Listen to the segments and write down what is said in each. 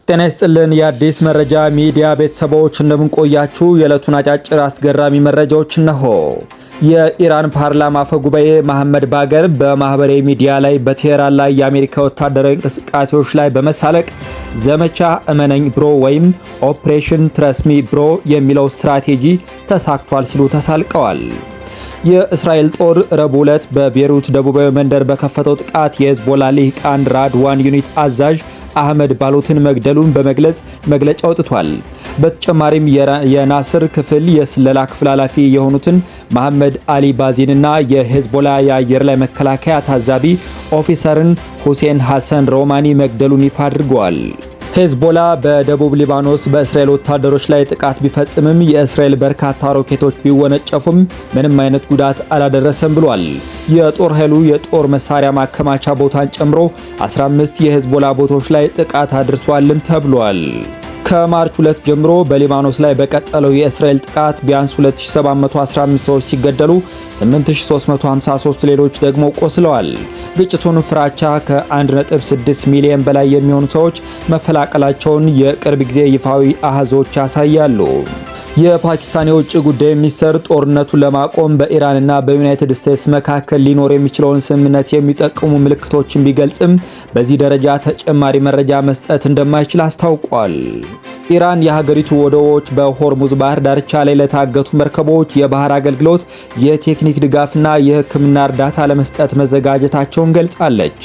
ጤና ይስጥልን የአዲስ መረጃ ሚዲያ ቤተሰቦች እንደምን ቆያችሁ? የዕለቱን አጫጭር አስገራሚ መረጃዎች እነሆ። የኢራን ፓርላማ አፈ ጉባኤ መሐመድ ባገር በማህበራዊ ሚዲያ ላይ በቴህራን ላይ የአሜሪካ ወታደራዊ እንቅስቃሴዎች ላይ በመሳለቅ ዘመቻ እመነኝ ብሮ ወይም ኦፕሬሽን ትረስሚ ብሮ የሚለው ስትራቴጂ ተሳክቷል ሲሉ ተሳልቀዋል። የእስራኤል ጦር ረቡዕ ዕለት በቤሩት ደቡባዊ መንደር በከፈተው ጥቃት የሄዝቦላ ልሂቃን ራድዋን ዩኒት አዛዥ አህመድ ባሎትን መግደሉን በመግለጽ መግለጫ አውጥቷል። በተጨማሪም የናስር ክፍል የስለላ ክፍል ኃላፊ የሆኑትን መሐመድ አሊ ባዚንና የሄዝቦላ የአየር ላይ መከላከያ ታዛቢ ኦፊሰርን ሁሴን ሐሰን ሮማኒ መግደሉን ይፋ አድርገዋል። ሄዝቦላ በደቡብ ሊባኖስ በእስራኤል ወታደሮች ላይ ጥቃት ቢፈጽምም የእስራኤል በርካታ ሮኬቶች ቢወነጨፉም ምንም አይነት ጉዳት አላደረሰም ብሏል። የጦር ኃይሉ የጦር መሳሪያ ማከማቻ ቦታን ጨምሮ 15 የሄዝቦላ ቦታዎች ላይ ጥቃት አድርሷልም ተብሏል። ከማርች 2 ጀምሮ በሊባኖስ ላይ በቀጠለው የእስራኤል ጥቃት ቢያንስ 2715 ሰዎች ሲገደሉ 8353 ሌሎች ደግሞ ቆስለዋል። ግጭቱን ፍራቻ ከ1.6 ሚሊዮን በላይ የሚሆኑ ሰዎች መፈላቀላቸውን የቅርብ ጊዜ ይፋዊ አሃዞች ያሳያሉ። የፓኪስታን የውጭ ጉዳይ ሚኒስትር ጦርነቱን ለማቆም በኢራንና በዩናይትድ ስቴትስ መካከል ሊኖር የሚችለውን ስምምነት የሚጠቁሙ ምልክቶችን ቢገልጽም በዚህ ደረጃ ተጨማሪ መረጃ መስጠት እንደማይችል አስታውቋል። ኢራን የሀገሪቱ ወደቦች በሆርሙዝ ባህር ዳርቻ ላይ ለታገቱ መርከቦች የባህር አገልግሎት፣ የቴክኒክ ድጋፍና የሕክምና እርዳታ ለመስጠት መዘጋጀታቸውን ገልጻለች።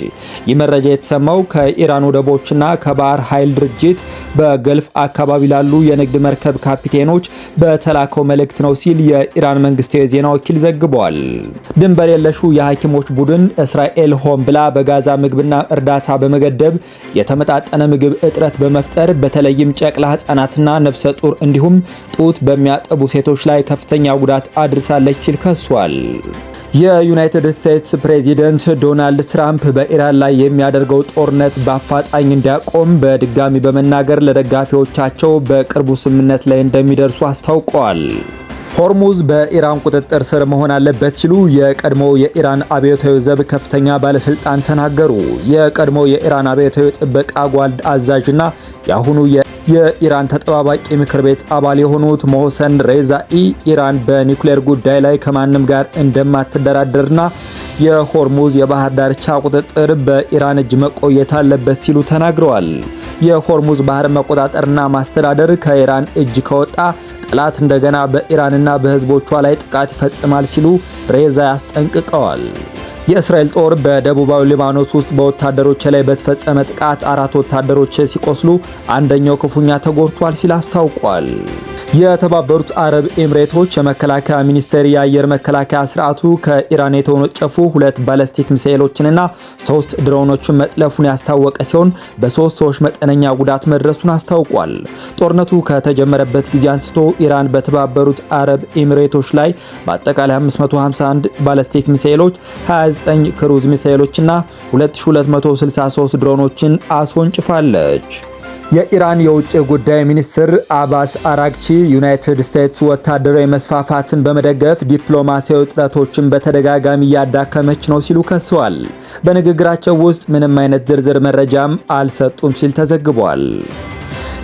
ይህ መረጃ የተሰማው ከኢራን ወደቦችና ከባህር ኃይል ድርጅት በገልፍ አካባቢ ላሉ የንግድ መርከብ ካፒቴኖች በተላከው መልእክት ነው ሲል የኢራን መንግስታዊ የዜና ወኪል ዘግቧል። ድንበር የለሹ የሐኪሞች ቡድን እስራኤል ሆን ብላ በጋዛ ምግብና እርዳታ በመገደብ የተመጣጠነ ምግብ እጥረት በመፍጠር በተለይም ጨቅላ ህጻናትና ነፍሰ ጡር እንዲሁም ጡት በሚያጠቡ ሴቶች ላይ ከፍተኛ ጉዳት አድርሳለች ሲል ከሷል። የዩናይትድ ስቴትስ ፕሬዚደንት ዶናልድ ትራምፕ በኢራን ላይ የሚያደርገው ጦርነት በአፋጣኝ እንዲያቆም በድጋሚ በመናገር ለደጋፊዎቻቸው በቅርቡ ስምምነት ላይ እንደሚደርሱ አስታውቀዋል። ሆርሙዝ በኢራን ቁጥጥር ስር መሆን አለበት ሲሉ የቀድሞው የኢራን አብዮታዊ ዘብ ከፍተኛ ባለስልጣን ተናገሩ። የቀድሞው የኢራን አብዮታዊ ጥበቃ ጓድ አዛዥና የአሁኑ የኢራን ተጠባባቂ ምክር ቤት አባል የሆኑት ሞህሰን ሬዛኢ ኢራን በኒውክሌር ጉዳይ ላይ ከማንም ጋር እንደማትደራደርና የሆርሙዝ የባህር ዳርቻ ቁጥጥር በኢራን እጅ መቆየት አለበት ሲሉ ተናግረዋል። የሆርሙዝ ባህር መቆጣጠርና ማስተዳደር ከኢራን እጅ ከወጣ ጠላት እንደገና በኢራንና በህዝቦቿ ላይ ጥቃት ይፈጽማል ሲሉ ሬዛ ያስጠንቅቀዋል። የእስራኤል ጦር በደቡባዊ ሊባኖስ ውስጥ በወታደሮች ላይ በተፈጸመ ጥቃት 4 ወታደሮች ሲቆስሉ አንደኛው ክፉኛ ተጎድቷል ሲል አስታውቋል። የተባበሩት አረብ ኤምሬቶች የመከላከያ ሚኒስቴር የአየር መከላከያ ስርዓቱ ከኢራን የተወነጨፉ 2 ባላስቲክ ሚሳኤሎችንና 3 ድሮኖችን መጥለፉን ያስታወቀ ሲሆን በ3 ሰዎች መጠነኛ ጉዳት መድረሱን አስታውቋል። ጦርነቱ ከተጀመረበት ጊዜ አንስቶ ኢራን በተባበሩት አረብ ኤምሬቶች ላይ በአጠቃላይ 551 ባላስቲክ ሚሳኤሎች፣ 29 ክሩዝ ሚሳኤሎችና 2263 ድሮኖችን አስወንጭፋለች። የኢራን የውጭ ጉዳይ ሚኒስትር አባስ አራግቺ ዩናይትድ ስቴትስ ወታደራዊ መስፋፋትን በመደገፍ ዲፕሎማሲያዊ ጥረቶችን በተደጋጋሚ እያዳከመች ነው ሲሉ ከሰዋል። በንግግራቸው ውስጥ ምንም አይነት ዝርዝር መረጃም አልሰጡም ሲል ተዘግቧል።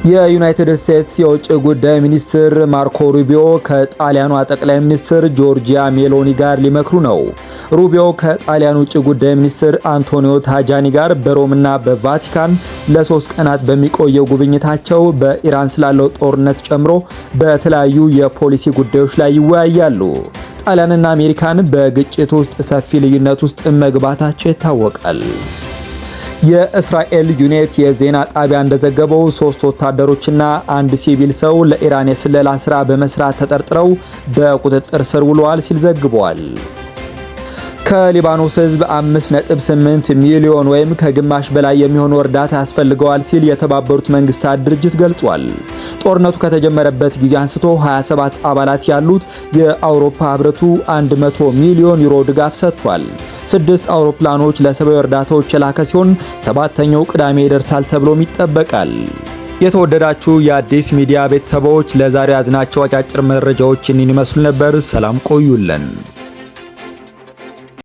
የዩናይትድ ስቴትስ የውጭ ጉዳይ ሚኒስትር ማርኮ ሩቢዮ ከጣሊያኗ ጠቅላይ ሚኒስትር ጆርጂያ ሜሎኒ ጋር ሊመክሩ ነው። ሩቢዮ ከጣሊያን ውጭ ጉዳይ ሚኒስትር አንቶኒዮ ታጃኒ ጋር በሮምና በቫቲካን ለ3 ቀናት በሚቆየው ጉብኝታቸው በኢራን ስላለው ጦርነት ጨምሮ በተለያዩ የፖሊሲ ጉዳዮች ላይ ይወያያሉ። ጣሊያንና አሜሪካን በግጭት ውስጥ ሰፊ ልዩነት ውስጥ መግባታቸው ይታወቃል። የእስራኤል ዩኔት የዜና ጣቢያ እንደዘገበው 3 ወታደሮችና 1 ሲቪል ሰው ለኢራን የስለላ ስራ በመስራት ተጠርጥረው በቁጥጥር ስር ውለዋል ሲል ዘግቧል። ከሊባኖስ ህዝብ 5.8 ሚሊዮን ወይም ከግማሽ በላይ የሚሆኑ እርዳታ ያስፈልገዋል ሲል የተባበሩት መንግስታት ድርጅት ገልጿል። ጦርነቱ ከተጀመረበት ጊዜ አንስቶ 27 አባላት ያሉት የአውሮፓ ህብረቱ 100 ሚሊዮን ዩሮ ድጋፍ ሰጥቷል። 6 አውሮፕላኖች ለሰብአዊ እርዳታዎች የላከ ሲሆን 7ኛው ቅዳሜ ይደርሳል ተብሎም ይጠበቃል። የተወደዳችሁ የአዲስ ሚዲያ ቤተሰቦች ለዛሬ ያዝናቸው አጫጭር መረጃዎች እኒን ይመስሉ ነበር። ሰላም ቆዩልን።